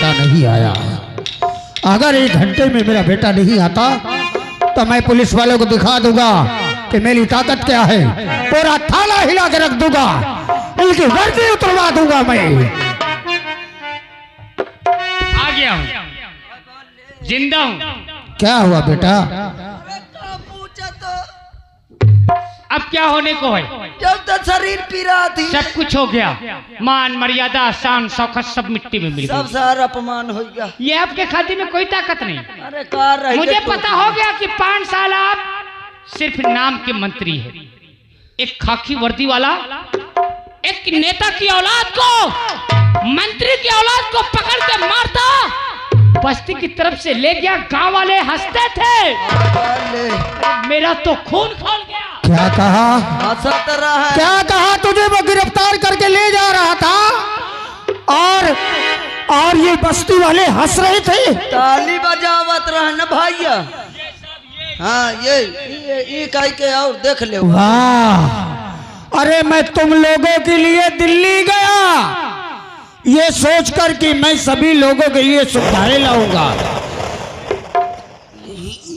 बेटा नहीं आया है। अगर 1 घंटे में मेरा बेटा नहीं आता तो मैं पुलिस वालों को दिखा दूंगा कि मेरी ताकत क्या है। पूरा थाना हिला के रख दूंगा, इनकी वर्दी उतरवा दूंगा मैं। आ गया हूँ, जिंदा हूँ। क्या हुआ बेटा? अब क्या होने को है? जब तक शरीर पीरा थी सब कुछ हो गया, मान मर्यादा शान शौकत सब मिट्टी में मिल सब गई। सारा अपमान हो गया। ये आपके खाते में कोई ताकत नहीं। अरे कार रही मुझे पता हो गया कि 5 साल आप सिर्फ नाम के मंत्री है। एक खाकी वर्दी वाला एक नेता की औलाद को, मंत्री की औलाद को पकड़ के मारता, बस्ती की तरफ से ले गया, गांव वाले हंसते थे, मेरा तो खून खौल गया। क्या कहा? हंसत रहा है। क्या कहा? तुझे वो गिरफ्तार करके ले जा रहा था और ये बस्ती वाले हंस रहे थे। ताली बजावत रहा न भैया। हाँ ये कह के और देख ले। वाह! अरे मैं तुम लोगों के लिए दिल्ली गया ये सोचकर कि मैं सभी लोगों के लिए सुविधाएं लाऊंगा,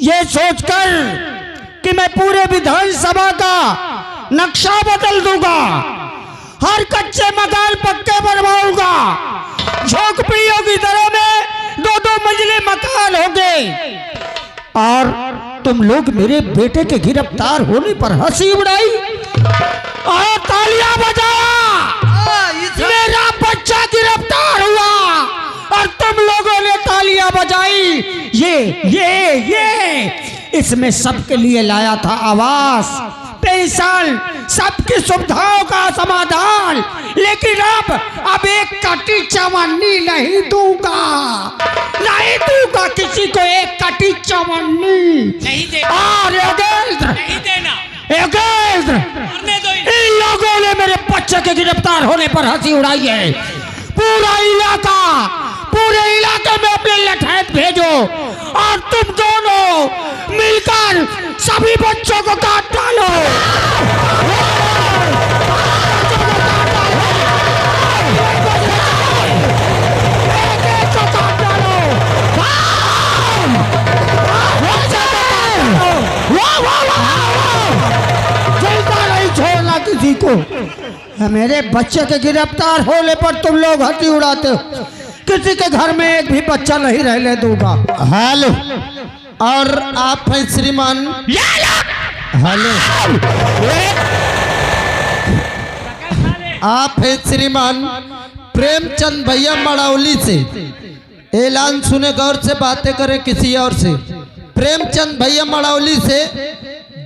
ये सोचकर कि मैं पूरे विधानसभा का नक्शा बदल दूंगा, हर कच्चे मकान पक्के बनवाऊंगा, झोंपड़ियों की तरह में 2-2 मंजिले मकान होंगे। और तुम लोग मेरे बेटे के गिरफ्तार होने पर हंसी उड़ाई और तालियां बजाया। मेरा बच्चा गिरफ्तार हुआ और तुम लोगों ने तालियां बजाई। ये इसमें सबके लिए लाया था आवास, पेंशन, सबकी सुविधाओं का समाधान। लेकिन अब एक कटी चवन्नी नहीं दूंगा, नहीं दूंगा किसी को एक कटी चवन्नी नहीं देना, और नहीं देना। इन लोगों ने मेरे बच्चे के गिरफ्तार होने पर हंसी उड़ाई है। पूरे इलाके में अपने लठैत भेजो और तुम दोनों मिलकर सभी बच्चों को काट डालो। नहीं छोड़ना किसी को। मेरे बच्चे के गिरफ्तार होने पर तुम लोग हंसी उड़ाते हो, किसी के घर में एक भी बच्चा नहीं रहने दूंगा। हेलो, और आप हैं श्रीमान? हेलो, आप हैं श्रीमान प्रेमचंद भैया मड़ौली से? ऐलान सुने, गौर से बातें करें किसी और से। प्रेमचंद भैया मड़ौली से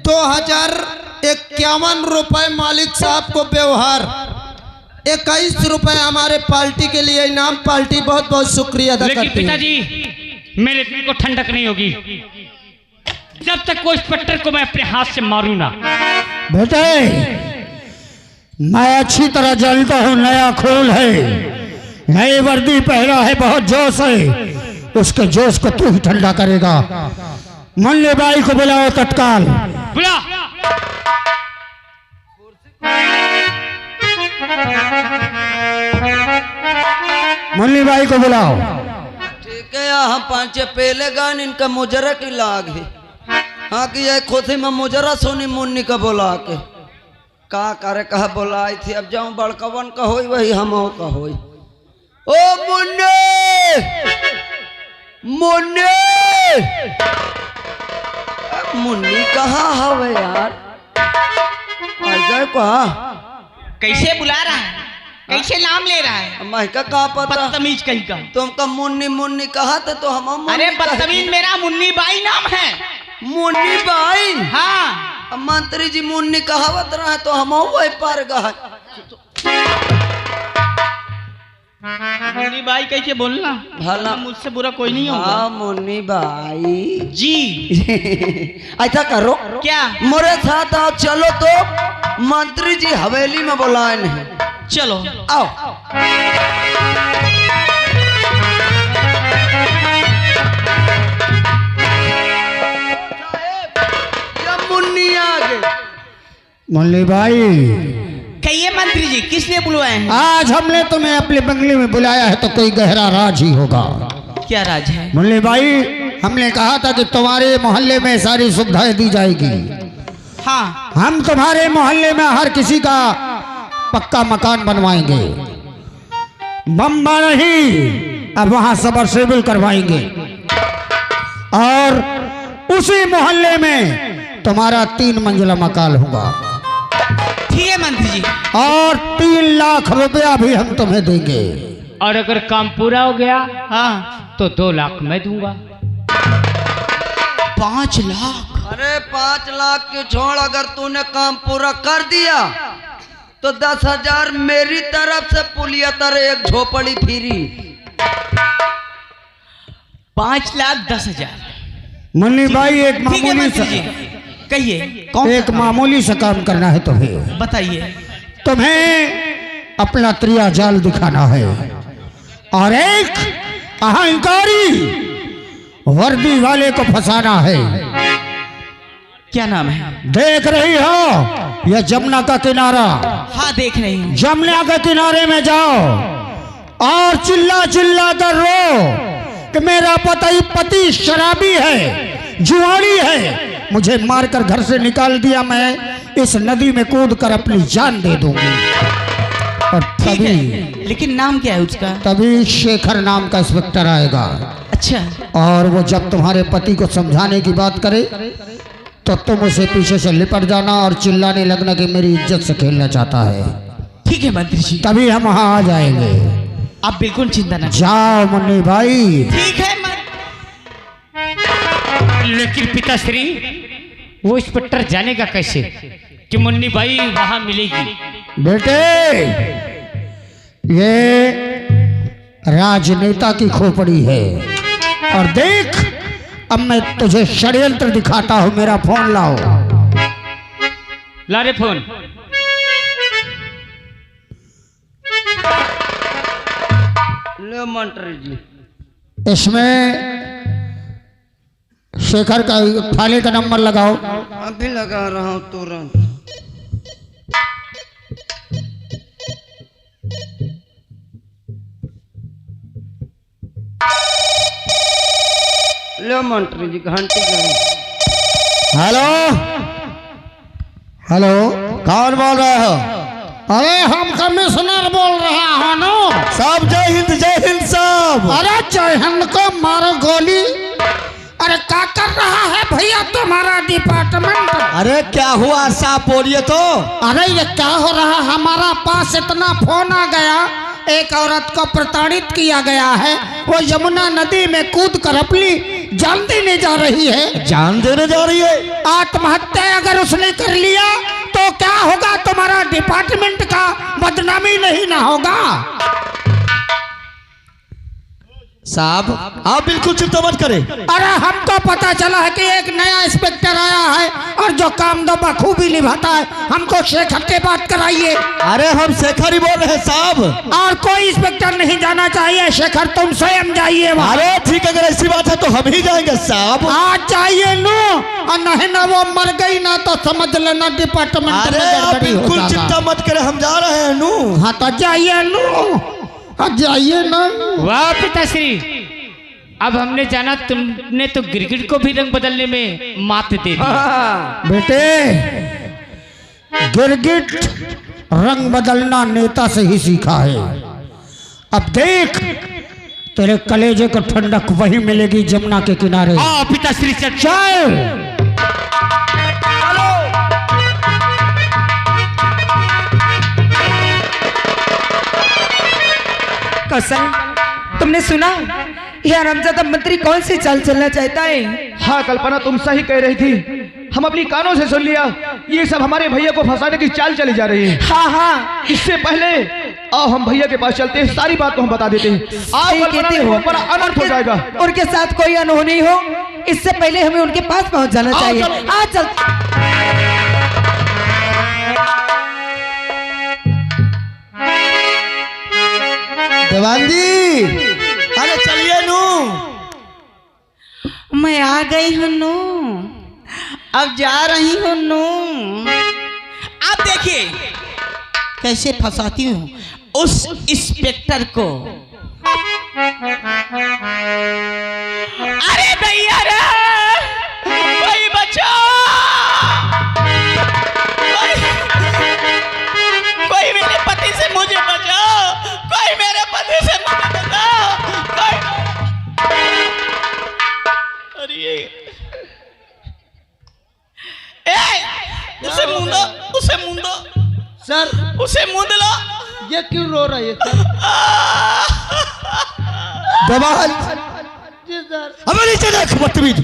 2051 रुपए मालिक साहब को व्यवहार, 21 रुपए हमारे पार्टी के लिए इनाम। पार्टी बहुत बहुत शुक्रिया अदा करती है। लेकिन पिताजी, मेरे दिल को ठंडक नहीं होगी जब तक कोई इंस्पेक्टर को मैं अपने हाथ से मारूं ना। बेटे, मैं अच्छी तरह जानता हूँ नया खून है, नई वर्दी पहना है, बहुत जोश है। उसके जोश को तू ही ठंडा करेगा। मुन्नी बाई को बुलाओ तत्काल। बुला। मुन्नी बाई को बुलाओ। ठीक है, यहाँ 5 पहले गान इनका मुजरा की लाग है। हाँ कि ये खुशी में मुजरा सोनी मुन्नी का बुला के का करे कहा बुलाई थी। अब जाऊं बड़कवन का होई वही हम का होई। ओ मुन्नी, मुन्नी, मुन्नी कहाँ हवे यार? कहा कैसे बुला रहा है, कैसे नाम ले रहा है? मैं का पता? बदतमीज कहीं का। तुमका मुन्नी मुन्नी कहा तो हम अरे बदतमीज, मेरा मुन्नी बाई नाम है। मुन्नी बाई? हाँ। अब मंत्री जी मुन्नी कहावत रहा तो हम वही पर गए। मुन्नी बाई कैसे बोलना भला, मुझसे बुरा कोई नहीं होगा। हाँ मुन्नी बाई जी। ऐसा करो, क्या? मोरे साथ आओ, चलो तो मंत्री जी हवेली में बुलाए नहीं। चलो आओ। मुन्नी आ गए। मुन्नी बाई, कहिए मंत्री जी, किस लिए बुलवाए हैं? आज हमने तुम्हें अपने बंगले में बुलाया है तो कोई गहरा राज ही होगा। क्या राज है? मुन्नी भाई, हमने कहा था कि तुम्हारे मोहल्ले में सारी सुविधाएं दी जाएगी। हाँ, हम तुम्हारे मोहल्ले में हर किसी का पक्का मकान बनवाएंगे। बम्बा नहीं, अब वहां सबमर्सिबल करवाएंगे और उसी मोहल्ले में तुम्हारा 3 मंजिला मकान होगा। ठीक है मंत्री जी। और 3 लाख रुपया भी हम तुम्हें देंगे। और अगर काम पूरा हो गया हाँ, तो 2 लाख मैं दूंगा। 5 लाख? अरे 5 लाख की छोड़, अगर तूने काम पूरा कर दिया तो 10,000 मेरी तरफ से पुलिया तर एक झोपड़ी फ्री। 5,10,000। मुन्नी भाई, एक ठीक है मामूली मंत्री जी, सा कहिए कौन एक सा काम? मामूली सा काम करना है तुम्हें। बताइए। तुम्हें अपना त्रिया जाल दिखाना है और एक अहंकारी वर्दी वाले को फंसाना है। क्या नाम है? देख रही हो यह जमुना का किनारा? हाँ, देख रही हूँ। जमुना के किनारे में जाओ और चिल्ला चिल्ला कर रो कि मेरा पति शराबी है, जुआड़ी है, मुझे मारकर घर से निकाल दिया, मैं इस नदी में कूद कर अपनी जान दे दूंगी। और ठीक तभी है, लेकिन नाम क्या है उसका? तभी शेखर नाम का इंस्पेक्टर आएगा अच्छा, और वो जब तुम्हारे पति को समझाने की बात करे तो तुम उसे पीछे से लिपट जाना और चिल्लाने लगना कि मेरी इज्जत से खेलना चाहता है। ठीक है मंत्री जी, तभी हम वहां आ जाएंगे। आप बिल्कुल चिंता न करें। जाओ मुन्नी भाई। ठीक है लेकिन पिताश्री, वो इंस्पेक्टर जानेगा कैसे कि मुन्नी भाई वहां मिलेगी? बेटे, ये राजनेता की खोपड़ी है। और देख, अब मैं तुझे षड्यंत्र दिखाता हूं। मेरा फोन लाओ। ला रे फोन। ले मंत्री जी, इसमें शेखर का थाने का नंबर लगाओ। अभी लगा रहा हूँ तुरंत। लो मंत्री जी, घंटी गई। हेलो हेलो, कौन बोल रहे हो? अरे हम कमिश्नर बोल रहा हूँ ना। सब जय हिंद सब। अरे जय हिंद को मारो गोली। अरे क्या कर रहा है भैया तुम्हारा डिपार्टमेंट? अरे क्या हुआ, साफ बोलिए तो। अरे ये क्या हो रहा, हमारा पास इतना फोन आ गया, एक औरत को प्रताड़ित किया गया है। वो यमुना नदी में कूद कर अपनी जान देने जा रही है। जान देने जा रही है? आत्महत्या अगर उसने कर लिया तो क्या होगा? तुम्हारा डिपार्टमेंट का बदनामी नहीं ना होगा? साहब, आप बिल्कुल चिंता मत करें। अरे हमको पता चला है कि एक नया इंस्पेक्टर आया है और जो काम दो बखूबी निभाता है। हमको शेखर से बात कराइए। अरे हम शेखर ही बोल रहे हैं साहब। और कोई इंस्पेक्टर नहीं जाना चाहिए, शेखर तुम स्वयं जाइए वहाँ। अरे ठीक, अगर ऐसी बात है तो हम ही जाएंगे साहब। आज चाहिए नो, और नहीं ना वो मर गई ना तो समझ लेना डिपार्टमेंट में अरे आप गड़बड़ी हो बिल्कुल जाएगा। चिंता मत करें, हम जा रहे हैं नू। हाँ तो जाइए नो, जाइए ना। वाह पिताश्री, अब हमने जाना तुमने तो गिरगिट को भी रंग बदलने में मात दे दी। बेटे, गिरगिट रंग बदलना नेता से ही सीखा है। अब देख, तेरे कलेजे को ठंडक वही मिलेगी जमुना के किनारे। हाँ पिताश्री, चल। कौशल, तुमने सुना यह रमजादा मंत्री कौन सी चाल चलना चाहता है? हाँ कल्पना, तुम सही कह रही थी, हम अपनी कानों से सुन लिया। ये सब हमारे भैया को फंसाने की चाल चली जा रही है। हाँ हाँ, इससे पहले आओ हम भैया के पास चलते हैं, सारी बात को हम बता देते हैं। आओ सही कल्पना, कहते देखो हो। बड़ा अनर्थ हो जाएगा। उनके साथ कोई अनहोनी हो, इससे पहले हमें उनके पास पहुंच जाना चाहिए। चलो। आज चल। देवान जी, अरे चलिए नू। मैं आ गई हूँ नू, अब जा रही हूँ नू। आप देखिए कैसे फंसाती हूँ उस इंस्पेक्टर को। अरे भैया रे, कोई बचाओ, कोई मेरे पति से मुझे बचाओ, कोई मेरे पति से मुझे बचाओ, कोई। अरे उसे मूंदो, उसे मूंदो सर, उसे मूंद लो। ये क्यों रो रही है सर? दबाल जी सर। अब नीचे देख बदतमीज।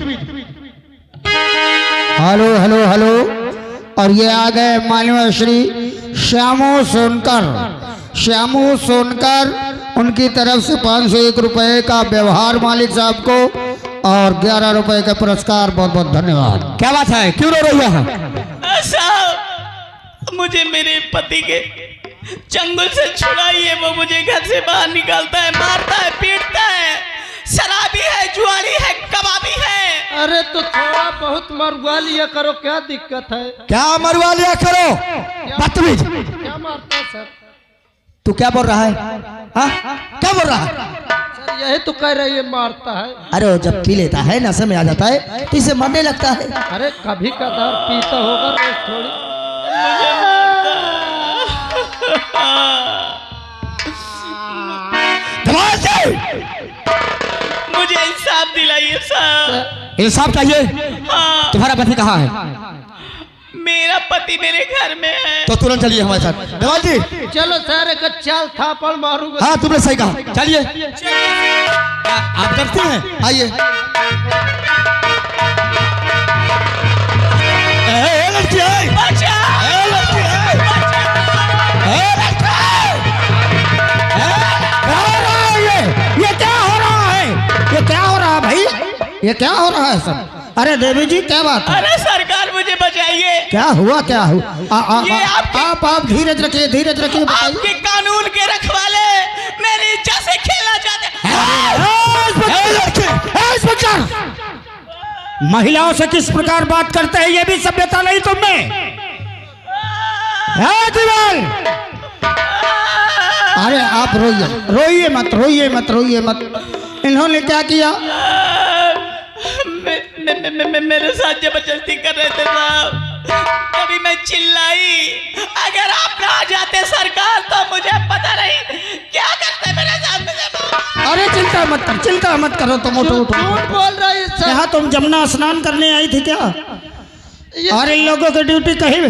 Hello hello hello. और ये आ गए माननीय श्री श्यामू सोनकर। श्यामू सोनकर, उनकी तरफ से 501 रुपए का व्यवहार मालिक साहब को और 11 रुपए का पुरस्कार। बहुत बहुत धन्यवाद। क्या बात है, क्यों रो रही है? साहब, मुझे मेरे पति के चंगुल से छुड़ाइए। वो मुझे घर से बाहर निकालता है, मारता है, पीटता है, शराबी है, जुआरी है, कबाबी है। अरे तो थोड़ा बहुत मरवा लिया करो, क्या दिक्कत है? क्या मरवा लिया करो बदतमीज। क्या मारता है सर? तू क्या बोल रहा है? हाँ, क्या बोल रहा है? सर यही तो कह रही है मारता है। अरे वो जब पी लेता है, नशे में आ जाता है तो इसे मरने लगता है। अरे कभी कदार पीता होगा, रोज थोड़ी। मुझे इंसाफ दिलाइए साहब। इंसाफ चाहिए? हाँ। तुम्हारा पति कहाँ है? मेरा पति मेरे घर में है। तो तुरंत चलिए हमारे साथ। देवाल जी, चलो सर, एक चाल थापड़ मारूंगा। हाँ तुमने सही कहा, चलिए। आप डरते हैं? आइए। लड़की है, बचा! लड़की है, ये क्या हो रहा है? ये क्या हो रहा है भाई? ये क्या हो रहा है सब? अरे देवी जी, क्या बात है? अरे सरकार, मुझे बचाइए। क्या हुआ, क्या हुआ? ये आप धीरज रखिए, धीरज रखिए, बताइए। आपके कानून के रखवाले मेरी इज्जत से खेलना चाहते महिलाओं से किस प्रकार बात करते हैं, ये भी सभ्यता नहीं तुमने? अरे आप रोइए, रोइए मत, रोइए मत, रोइए मत। इन्होंने क्या किया? मेरे साथ जबरदस्ती कर रहे थे साहब। कभी मैं चिल्लाई, अगर आप ना आ जाते सरकार तो मुझे पता नहीं क्या करते मेरे साथ। अरे चिंता मत कर, चिंता मत करो तुम। उठो उठो। झूठ बोल रही है सर। यहाँ तुम जमुना स्नान करने आई थी क्या? और इन लोगों की ड्यूटी कहीं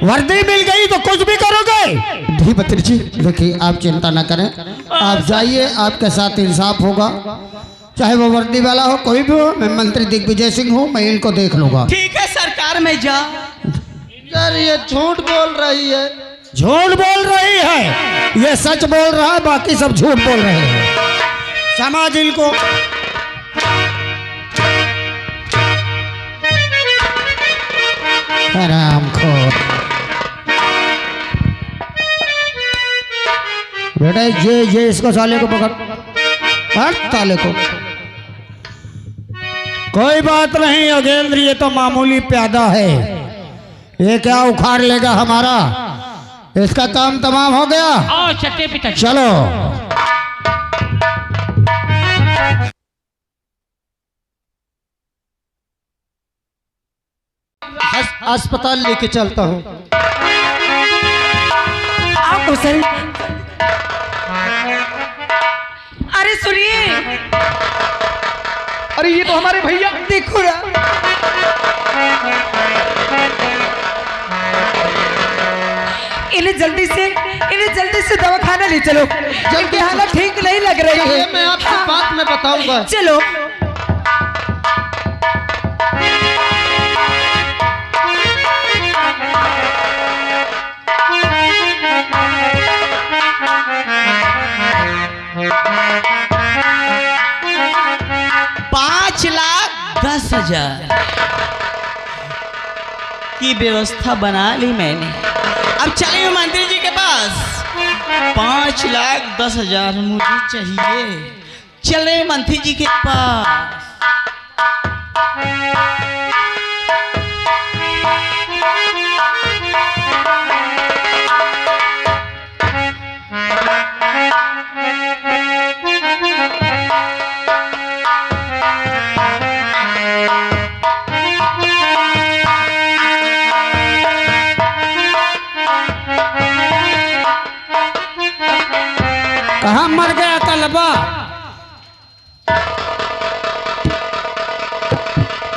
वर्दी मिल गई तो कुछ भी करोगे? धीपत्री जी देखिए, आप चिंता न करें, आप जाइए, आपके साथ इंसाफ होगा। चाहे वो वर्दी वाला हो, कोई भी हो। मैं मंत्री दिग्विजय सिंह हूँ, मैं इनको देख लूंगा। ठीक है सरकार, में जा। सर ये झूठ बोल रही है। झूठ बोल रही है? ये सच बोल रहा है, बाकी सब झूठ बोल रहे हैं। समाज इनको हरामखोर। बेटा ये इसको साले को पकड़, हट साले को। कोई बात नहीं योगेंद्र, ये तो मामूली प्यादा है, ये क्या उखाड़ लेगा हमारा। इसका काम तमाम हो गया। आओ चट्टे पिता। चलो। अस्पताल लेके चलता हूँ। आपको सर, अरे सुनिए, अरे ये तो हमारे भैया। देखो ना, इन्हें जल्दी से दवाखाना ले चलो। इनकी हालत ठीक नहीं लग रही ये है। मैं आपको बाद में बताऊंगा। चलो। की व्यवस्था बना ली मैंने। अब चलिए मंत्री जी के पास। 5,10,000 मुझे चाहिए। चले मंत्री जी के पास।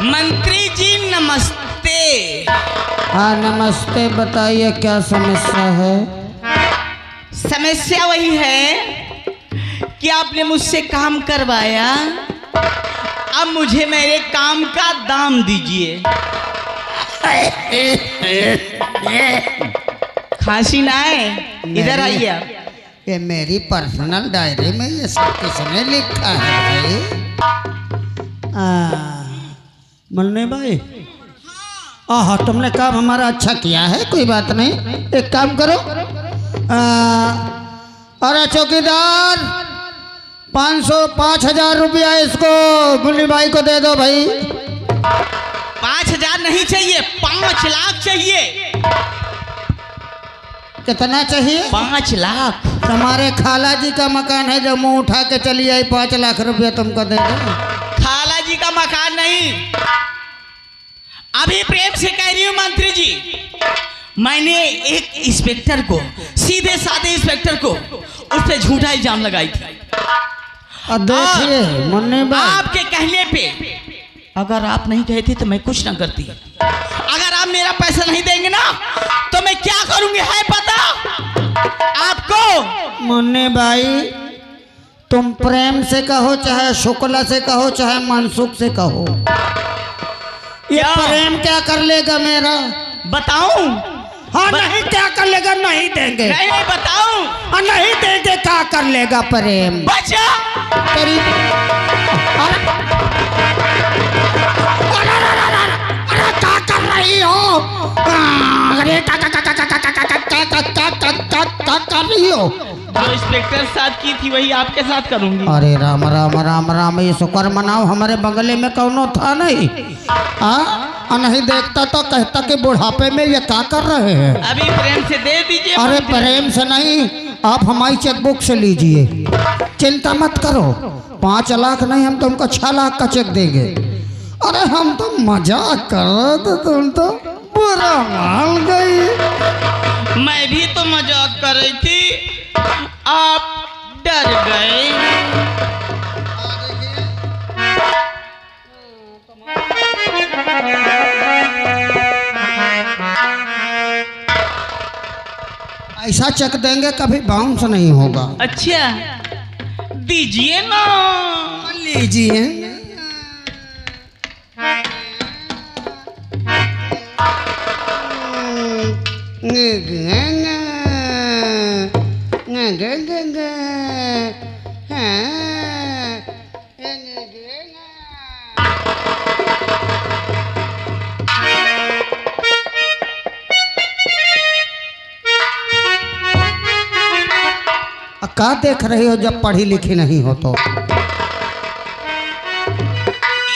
मंत्री जी नमस्ते। हाँ नमस्ते, बताइए क्या समस्या है? समस्या वही है कि आपने मुझसे काम करवाया, अब मुझे मेरे काम का दाम दीजिए। खांसी ना है, इधर आइए आप। ये मेरी पर्सनल डायरी में ये सब किसने लिखा है भाई? मुन्ने भाई, हाँ तुमने काम हमारा अच्छा किया है, कोई बात नहीं। एक काम करो, अरे चौकीदार 5,000 रुपया इसको मुन्नी भाई को दे दो भाई। 5,000 नहीं चाहिए, 5 लाख चाहिए। कितना चाहिए? 5 लाख। हमारे खाला जी का मकान है, जो मुंह उठा के चली आई, 5 लाख रुपया तुमको दे दो। खाला जी का मकान नहीं, अभी प्रेम से कह रही हूँ मंत्री जी, मैंने एक इंस्पेक्टर को, सीधे साधे इंस्पेक्टर को, उस पर झूठा इल्जाम लगाई थी। और देखिए मुन्नी भाई, आपके कहने पे अगर आप नहीं कहती तो मैं कुछ ना करती। अगर आप मेरा पैसा नहीं देंगे ना तो मैं क्या करूंगी है पता आपको? मुन्नी भाई, तुम प्रेम से कहो, चाहे शुक्ला से कहो, चाहे मनसुख से कहो, ये क्या? प्रेम क्या कर लेगा मेरा? बताऊं? हाँ नहीं क्या कर लेगा? नहीं देंगे। नहीं बताऊं? हाँ, नहीं देंगे, क्या कर लेगा प्रेम? बचा तेरी अरे क्या कर रही हो? अरे क्या कर रही हो? जो इंस्पेक्टर साथ की थी वही आपके साथ करूंगी। अरे राम राम राम राम, ये शुक्र मनाओ हमारे बंगले में कौनो था नहीं। नहीं देखता तो कहता कि बुढ़ापे में ये क्या कर रहे हैं। अभी प्रेम से दे दीजिए। अरे प्रेम से नहीं, आप हमारी चेकबुक से लीजिए, चिंता मत करो। 5 लाख नहीं, हम तुमको 6 लाख का चेक देंगे। अरे हम तो मजाक कर रहे थे, तुम तो बुरा मान गई। मैं भी तो मजाक कर रही थी, आप डर गए। ऐसा चेक देंगे कभी बाउंस नहीं होगा। अच्छा दीजिए ना। लीजिए। क्या देख रही हो जब पढ़ी लिखी नहीं हो तो?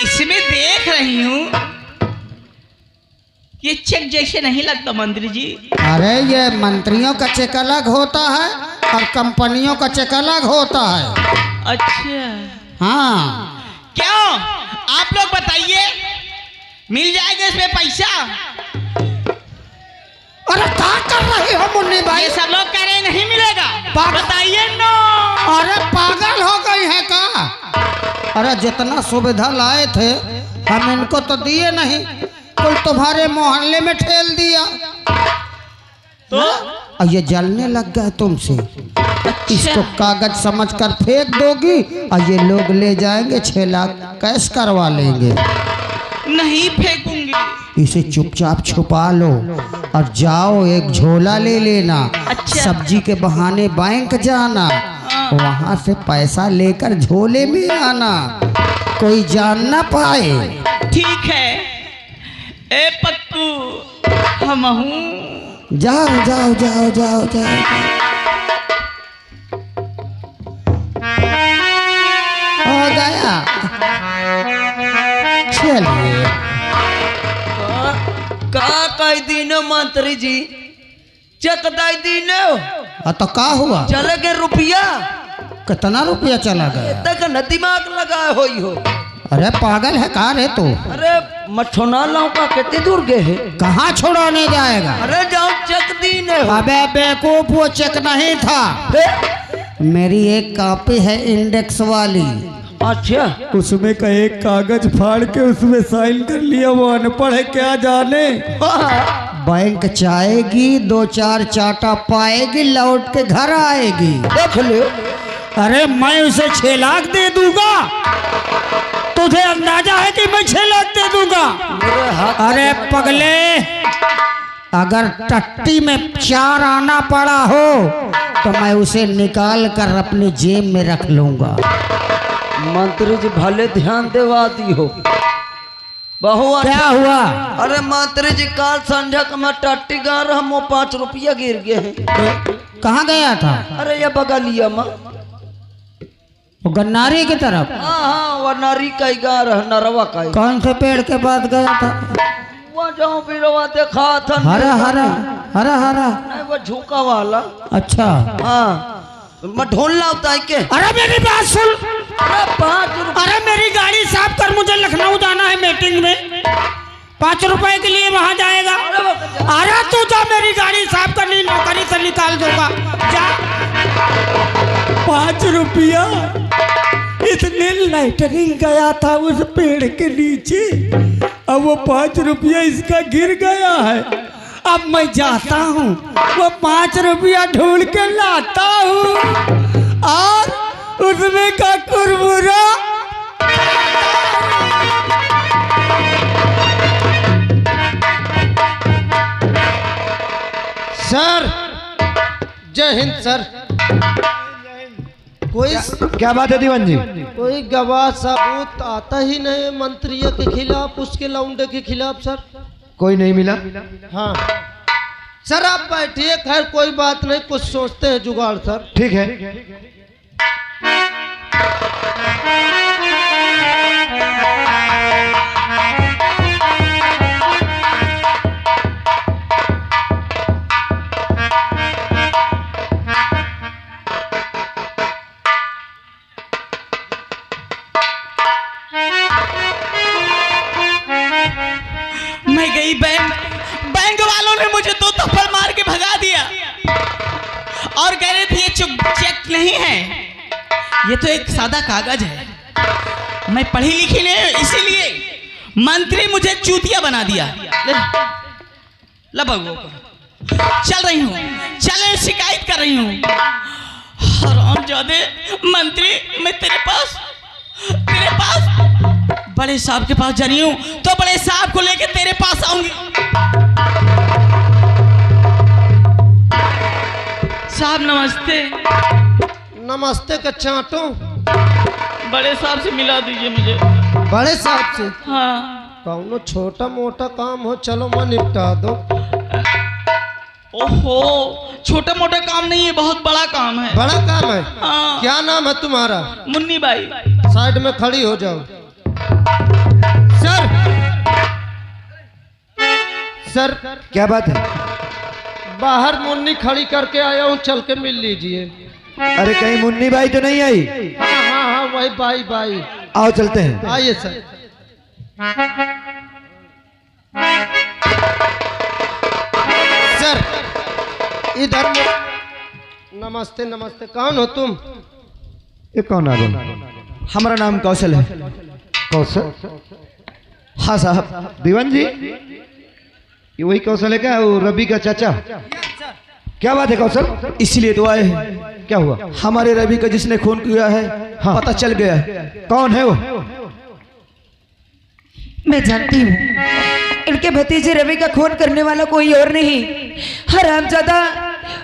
इसमें देख रही हूँ, ये चेक जैसे नहीं लगता मंत्री जी। अरे ये मंत्रियों का चेक अलग होता है और कंपनियों का चेक अलग होता है। अच्छा हाँ। क्यों? आप लोग बताइए, मिल जाएगा इसमें पैसा? अरे क्या कर रही हो मुन्नी भाई? ये सब लोग कह रहे हैं नहीं मिलेगा। बताइए ना। अरे पागल हो गई है क्या? अरे जितना सुविधा लाए थे हम इनको तो दिए नहीं, कुल तुम्हारे मोहल्ले में ठेल दिया तो और ये जलने लग गए तुमसे। इसको कागज समझकर फेंक दोगी और ये लोग ले जाएंगे, 6 लाख कैश करवा लेंगे। नहीं फेंकूंगी। इसे चुपचाप छुपा लो और जाओ, एक झोला ले लेना। अच्छा। सब्जी के बहाने बैंक जाना, वहां से पैसा लेकर झोले में आना, कोई जान ना पाए। ठीक है ए पक्कू, हम हूँ। जाओ जाओ जाओ जाओ जाओ। हो गया, चलिए। का कह दीनो मंत्री जी, चेक दे दीनो। तो का हुआ? चले गए रुपया। कितना रुपया चला गया? तक न दिमाग लगाए होई हो। अरे पागल है का रे तू? अरे मछोना लौका कितनी दूर गए है? कहाँ छोड़ाने जाएगा? अरे जाओ चेक दीने हो। अबे बेवकूफ, वो चेक नहीं था। फिर? मेरी एक कॉपी है इंडेक्स वाली, अच्छा उसमें का एक कागज फाड़ के उसमें साइन कर लिया। वो अनपढ़ है क्या जाने। बैंक चाहेगी, 2-4 चाटा पाएगी, लौट के घर आएगी। देख लियो। अरे मैं उसे 6 लाख दे दूंगा। तुझे अंदाजा है कि मैं 6 लाख दे दूंगा? मेरे हाथ अरे पगले, अगर टट्टी में 4 आना पड़ा हो तो मैं उसे निकाल कर अपनी जेब में रख लूंगा। मंत्री जी भले ध्यान देवा दी हो। बहुआ क्या हुआ? अरे मंत्री जी काल संध्या का मैं टट्टी गा रहा, मो 5 रुपया गिर गए हैं। कहाँ गया था? अरे ये बगलिया माँ। वो गन्नारी की तरफ। हाँ वो नारी का ही गा रहा, नरवा का ही। कौन से पेड़ के पास गया था? वो जाऊँ बिरवा देखा था। हरा हरा हरा हरा। नहीं वो झुका वाला। अच्छा। हाँ मैं ढूंढ लाता के। अरे मेरी बात सुन। अरे 5 रुपया। अरे मेरी गाड़ी साफ कर, मुझे लखनऊ जाना है मीटिंग में। 5 रुपए के लिए वहां जाएगा। अरे तू जा, मेरी गाड़ी साफ करनी, नौकरी से निकाल दूंगा। जा। 5 रुपया इतने लाइटरिंग गया था उस पेड़ के नीचे, अब वो 5 रुपया इसका गिर गया है। अब मैं जाता हूँ, वो 5 रुपया ढूंढ के लाता हूँ और उसमें का कुरमुरा। सर जय हिंद सर। कोई क्या बात है दीवान जी? कोई गवाह सबूत आता ही नहीं मंत्री के खिलाफ, उसके लौंडे के खिलाफ सर। कोई नहीं मिला? हाँ सर आप बैठिए, खैर कोई बात नहीं, कुछ सोचते हैं जुगाड़ सर। ठीक है। मैं गई बैंक वालों ने मुझे 2 थप्पड़ मार के भगा दिया और कह रहे थे ये चेक नहीं है, ये तो एक सादा कागज है। मैं पढ़ी लिखी नहीं, इसीलिए मंत्री मुझे चूतिया बना दिया। लगो चल रही हूँ, चल शिकायत कर रही हूँ। हरामजादे मंत्री, मैं तेरे पास बड़े साहब के पास जा रही हूँ, तो बड़े साहब को लेके तेरे पास आऊंगी। साहब नमस्ते। नमस्ते का चाटो। बड़े साहब से मिला दीजिए मुझे। बड़े साहब से? हाँ। कौनो छोटा मोटा काम हो चलो मैं निपटा दो। ओहो छोटा मोटा काम नहीं है, बहुत बड़ा काम है। बड़ा काम है? हाँ। क्या नाम है तुम्हारा? मुन्नी बाई। साइड में खड़ी हो जाओ। सर क्या बात है? बाहर मुन्नी खड़ी करके आया हूँ, चल के मिल लीजिए। अरे कहीं मुन्नी बाई तो नहीं आई? हाँ वही बाई। आओ चलते हैं। आइए सर। सर इधर नमस्ते। कौन हो तुम? ये कौन आ गया? हमारा नाम कौशल है। कौशल? हाँ साहब। दीवान जी ये वही कौशल है क्या, वो रवि का चाचा? क्या बात है कौशल? इसीलिए तो आए हैं। क्या हुआ? हमारे रवि का जिसने खून किया है, हाँ। पता चल गया है। कौन है वो? मैं जानती हूँ, इनके भतीजे रवि का खून करने वाला कोई और नहीं, हरामजादा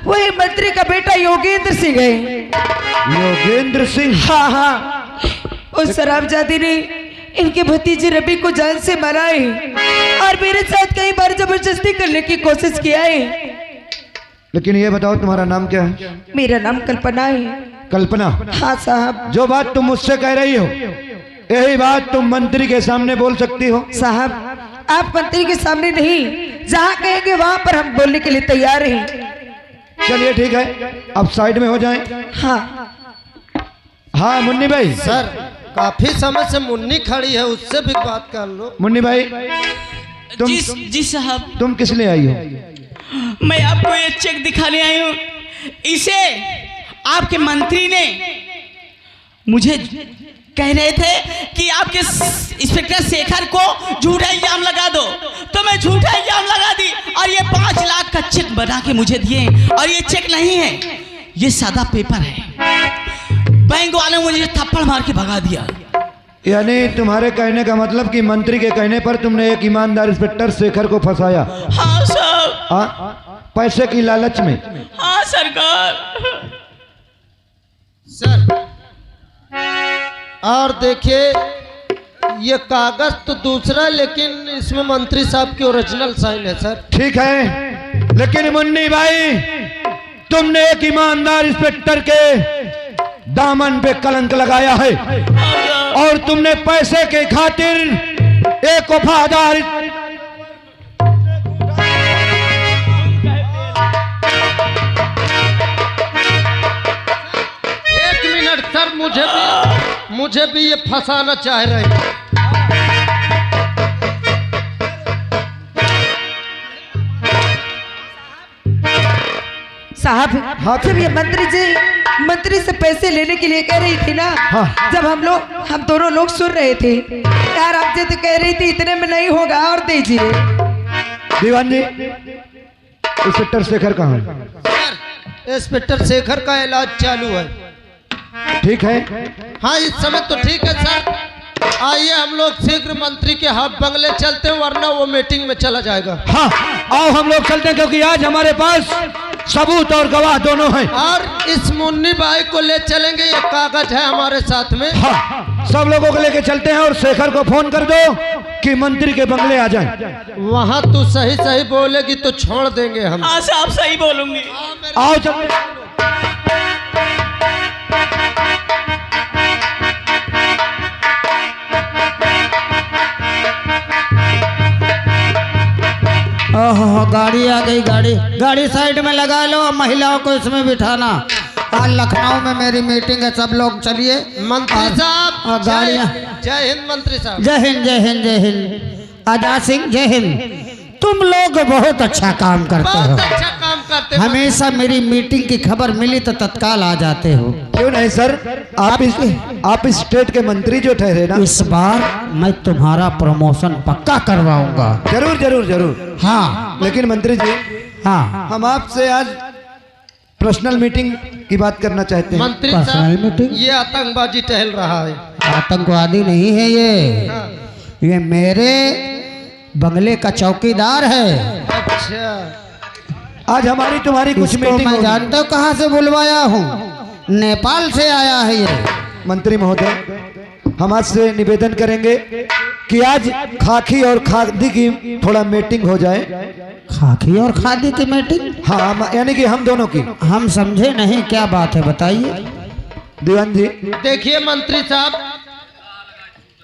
वही मंत्री का बेटा योगेंद्र सिंह है। योगेंद्र सिंह? हाँ उस हरामजादी ने इनके भतीजे रवि को जान से मारा है और मेरे साथ कई बार जबरदस्ती करने की कोशिश किया है। लेकिन ये बताओ तुम्हारा नाम क्या है? मेरा नाम कल्पना है। कल्पना? हाँ साहब। जो बात तुम मुझसे कह रही हो, यही बात तुम मंत्री के सामने बोल सकती हो? साहब आप मंत्री के सामने नहीं, जहाँ कहेंगे वहाँ पर हम बोलने के लिए तैयार हैं। चलिए ठीक है, अब साइड में हो जाएं। हाँ मुन्नी भाई। सर काफी समय से मुन्नी खड़ी है, उससे भी बात कर लो। मुन्नी भाई तुम जी साहब। तुम किस लिए आई हो? मैं आपको ये चेक दिखाने आई हूँ। इसे आपके मंत्री ने मुझे कह रहे थे कि आपके इंस्पेक्टर शेखर को झूठा इल्जाम लगा दो, तो मैं झूठा इल्जाम लगा दी और ये 5 लाख का चेक बना के मुझे दिए। और ये चेक नहीं है, ये सादा पेपर है। बैंक वाले ने मुझे थप्पड़ मार के भगा दिया। यानी तुम्हारे कहने का मतलब कि मंत्री के कहने पर तुमने एक ईमानदार इंस्पेक्टर शेखर को फंसाया? हाँ साहब। पैसे की लालच में? हाँ सरकार। सर और देखिए, ये कागज तो दूसरा, लेकिन इसमें मंत्री साहब की ओरिजिनल साइन है सर। ठीक है, लेकिन मुन्नी भाई, तुमने एक ईमानदार इंस्पेक्टर के दामन पे कलंक लगाया है और तुमने पैसे के खातिर एक वफादार सर मुझे भी ये फंसाना चाह रहे हैं। साहब, जब ये मंत्री से पैसे लेने के लिए कह रही थी ना, जब हम दोनों लोग सुन रहे थे यार, आपसे तो कह रही थी इतने में नहीं होगा और दीजिए। दीवान जी, इंस्पेक्टर शेखर कहाँ है? सर, इंस्पेक्टर शेखर का इलाज चालू है। ठीक है। हाँ, इस समय तो ठीक है सर। आइए हम लोग शीघ्र मंत्री के हाथ बंगले चलते हैं, वरना वो मीटिंग में चला जाएगा। हाँ, आओ हम लोग चलते हैं, क्योंकि आज हमारे पास सबूत और गवाह दोनों हैं। और इस मुन्नी भाई को ले चलेंगे, ये कागज है हमारे साथ में। हाँ, सब लोगों को लेके चलते हैं और शेखर को फोन कर दो कि मंत्री के बंगले आ जाएं। वहाँ तू सही बोलेगी तो छोड़ देंगे हम। हाँ साहब, सही बोलूंगी। आओ चलते। ओहो, गाड़ी आ गई। गाड़ी साइड में लगा लो, महिलाओं को इसमें बिठाना। आज लखनऊ में मेरी मीटिंग है, सब लोग चलिए। मंत्री साहब, गाड़ियाँ। जय हिंद मंत्री साहब। जय हिंद, जय हिंद, जय हिंद। आजाद सिंह, जय हिंद। तुम लोग बहुत अच्छा काम करते हो, बहुत अच्छा काम करते हो। हमेशा मेरी मीटिंग की खबर मिली तो तत्काल आ जाते हो। क्यों नहीं सर, आप इस स्टेट के मंत्री जो ठहरे ना, इस बार मैं तुम्हारा प्रमोशन पक्का करवाऊंगा। जरूर जरूर जरूर। हाँ, लेकिन मंत्री जी, हाँ, हम आपसे आज पर्सनल मीटिंग की बात करना चाहते हैं। मंत्री पर्सनल साहब, मीटिंग? ये आतंकबाजी टहल रहा है। आतंकवादी नहीं है ये मेरे बंगले का चौकीदार है। अच्छा, आज हमारी तुम्हारी कुछ इसको मीटिंग मैं होगी। जानता हूँ कहाँ से बुलवाया हूँ, नेपाल से आया है ये। मंत्री महोदय, हम आज से निवेदन करेंगे कि आज खाकी और खादी की थोड़ा मीटिंग हो जाए। खाकी और खादी की मीटिंग? हाँ, यानी कि हम दोनों की। हम समझे नहीं, क्या बात है बताइए। दीवान जी, देखिए मंत्री साहब,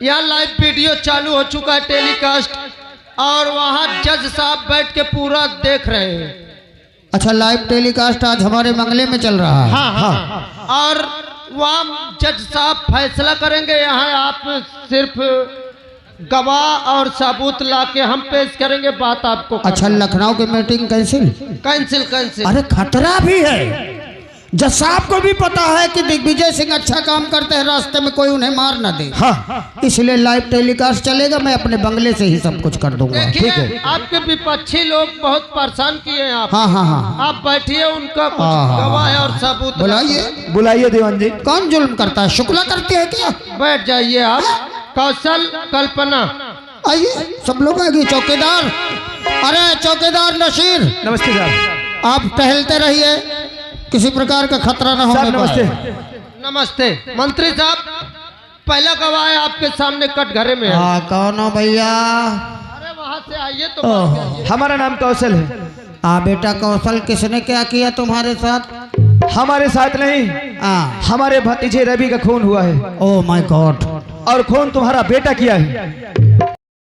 यहाँ लाइव वीडियो चालू हो चुका है, टेलीकास्ट, और वहाँ जज साहब बैठ के पूरा देख रहे हैं। अच्छा, लाइव टेलीकास्ट आज हमारे बंगले में चल रहा है? हाँ। और वहाँ जज साहब फैसला करेंगे। यहाँ आप सिर्फ गवाह और सबूत लाके हम पेश करेंगे, बात आपको। अच्छा, लखनऊ की मीटिंग कैंसिल? कैंसिल। अरे खतरा भी है। जज साहब को भी पता है कि दिग्विजय सिंह अच्छा काम करते हैं, रास्ते में कोई उन्हें मार ना दे। हाँ, इसलिए लाइव टेलीकास्ट चलेगा, मैं अपने बंगले से ही सब कुछ कर दूंगा। ठीक है। आपके विपक्षी लोग बहुत परेशान किए हैं आप। हाँ। आप बैठिए, उनका कुछ गवाह और सबूत बुलाइए दीवान जी। कौन जुल्म करता है, शुक्ला करती है क्या? बैठ जाइए आप। कौशल, कल्पना, आइए सब लोग आइए। चौकीदार, अरे चौकीदार नसीर, नमस्ते साहब। आप टहलते रहिए, किसी प्रकार का खतरा ना हो। नमस्ते मंत्री साहब, पहला गवाह आपके सामने कटघरे में है। हाँ, कौन हो भैया? अरे वहाँ से आइए तो बात करिए। हमारा नाम कौशल है। बेटा कौशल, किसने क्या किया तुम्हारे साथ? हमारे साथ नहीं, हमारे भतीजे रवि का खून हुआ है। Oh my God. और खून तुम्हारा बेटा किया है।